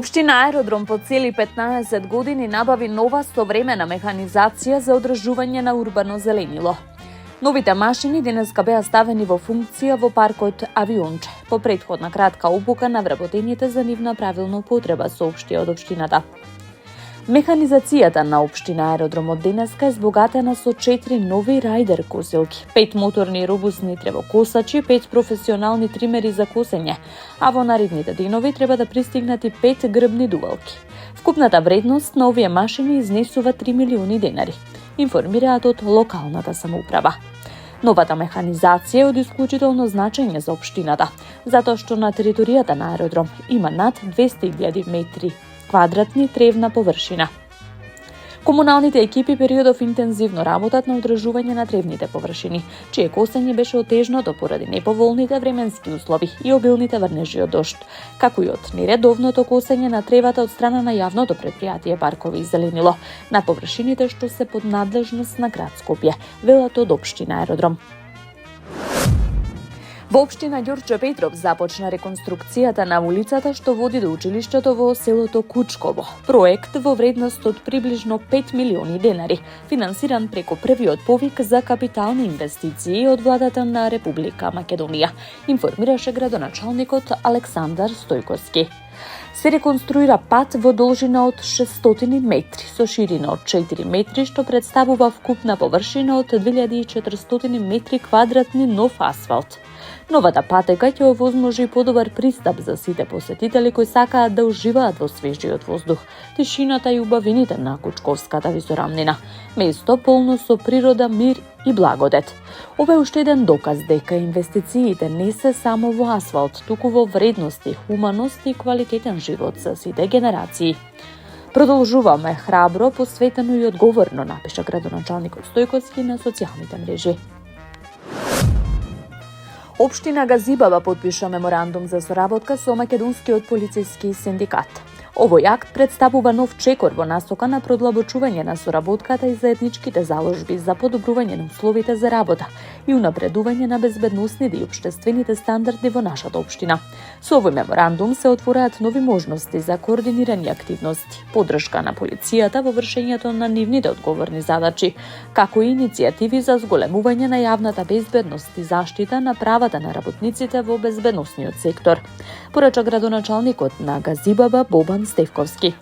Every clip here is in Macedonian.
Општина Аеродром по цели 15 години набави нова современа механизација за одржување на урбано зеленило. Новите машини денеска беа ставени во функција во паркот Авионче, по претходна кратка обука на вработените за нивна правилна употреба, соопшти од општината. Механизацијата на општина Аеродром од денеска е збогатена со 4 нови рајдер косилки, 5 моторни робусни тревокосачи, 5 професионални тримери за косење, а во наредните денови треба да пристигнат и 5 грбни дувалки. Вкупната вредност на овие машини изнесува 3 милиони денари, информираат од локалната самоуправа. Новата механизација е од исклучително значење за општината, затоа што на територијата на аеродром има над 200.000 метри квадратни тревна површина. Комуналните екипи периодов интензивно работат на одржување на тревните површини, чие косење беше отежното поради неповолните временски услови и обилните врнежи од дожд, како и од нередовното косење на тревата од страна на јавното претпријатие Паркови и зеленило на површините што се под надлежност на град Скопје, велат од општина Аеродром. Во општина Ѓорче Петров започна реконструкцијата на улицата што води до училиштето во селото Кучково. Проект во вредност од приближно 5 милиони денари, финансиран преку првиот повик за капитални инвестиции од владата на Република Македонија, информираше градоначалникот Александар Стојковски. Се реконструира пат во должина од 600 метри, со ширина од 4 метри, што представува вкупна површина од 2400 метри квадратни нов асфалт. Новата патека ќе овозможи подобар пристап за сите посетители кои сакаат да уживаат во свежиот воздух, тишината и убавините на Кучковската висорамнина, место полно со природа, мир и благодет. Ова е уште еден доказ дека инвестициите не се само во асфалт, туку во вредности, хуманост и квалитетен живот за сите генерации. Продолжуваме храбро, посветено и одговорно, напиша градоначалникот Стојковски на социјалните мрежи. Општина Газибаба потпиша меморандум за соработка со Македонскиот полициски синдикат. Овој акт представува нов чекор во насока на продлабочување на соработката и заедничките заложби за подобрување на условите за работа и унапредување на безбедносните и општествените стандарди во нашата општина. Со овој меморандум се отвораат нови можности за координирани активности, поддршка на полицијата во вршењето на нивните одговорни задачи, како и иницијативи за зголемување на јавната безбедност и заштита на правата на работниците во безбедносниот сектор, порача градоначалникот на Газибаба Бобан Стевковски.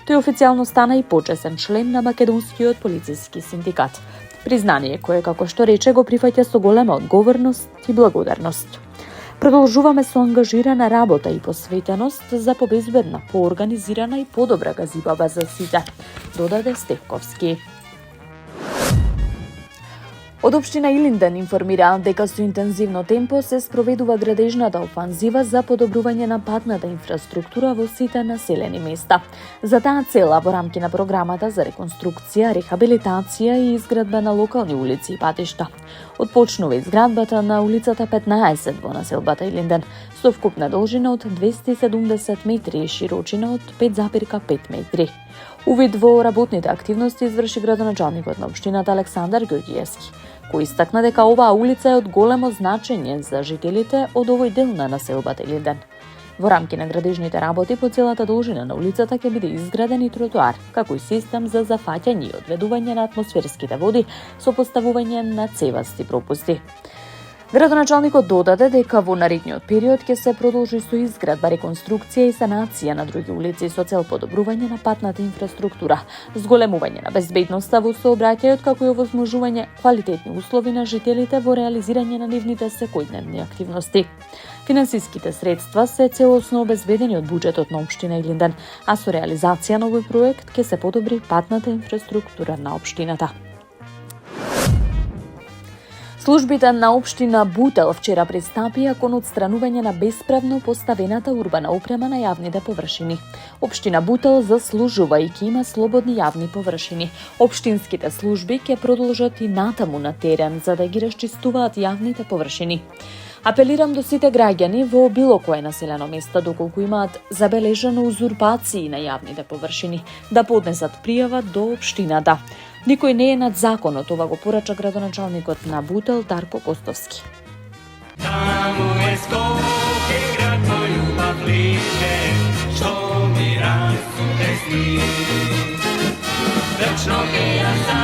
Тој официјално стана и почесен член на Македонскиот полициски синдикат. Признание кое, како што рече, го прифаќа со голема одговорност и благодарност. Продолжуваме со ангажирана работа и посветеност за побезбедна, поорганизирана и подобра Газибаба за сите, додаде Стевковски. Од општина Илинден информираат дека со интензивно темпо се спроведува градежната офанзива за подобрување на патната инфраструктура во сите населени места. За таа цела во рамки на програмата за реконструкција, рехабилитација и изградба на локални улици и патишта. Отпочнува изградбата на улицата 15 во населбата Илинден со вкупна должина од 270 метри и широчина од 5,5 метри. Увид во работните активности изврши градоначалникот на општината Александар Ѓорѓиевски, кој истакна дека оваа улица е од големо значење за жителите од овој дел на населбата Илинден. Во рамки на градежните работи по целата должина на улицата ќе биде изграден и тротоар, како и систем за зафаќање и одведување на атмосферските води со поставување на цевасти пропусти. Градоначалникот додаде дека во наредниот период ќе се продолжи со изградба, реконструкција и санација на други улици со цел подобрување на патната инфраструктура, зголемување на безбедноста во сообраќајот, како и овозможување квалитетни услови на жителите во реализирање на нивните секојдневни активности. Финансиските средства се целосно обезбедени од буџетот на општина Илинден, а со реализација на овој проект ќе се подобри патната инфраструктура на општината. Службите на општина Бутел вчера пристапија кон отстранување на бесправно поставената урбана опрема на јавните површини. Општина Бутел заслужува и ќе има слободни јавни површини. Општинските служби ќе продолжат и натаму на терен за да ги расчистуваат јавните површини. Апелирам до сите граѓани во било кое населено место доколку имаат забележано узурпации на јавните површини да поднесат пријава до општината. Никој не е над законот, ова го порача градоначалникот на Бутел Дарко Костовски. Таму е Скопје, град мој љубав лише, што ми Вечно ќе ја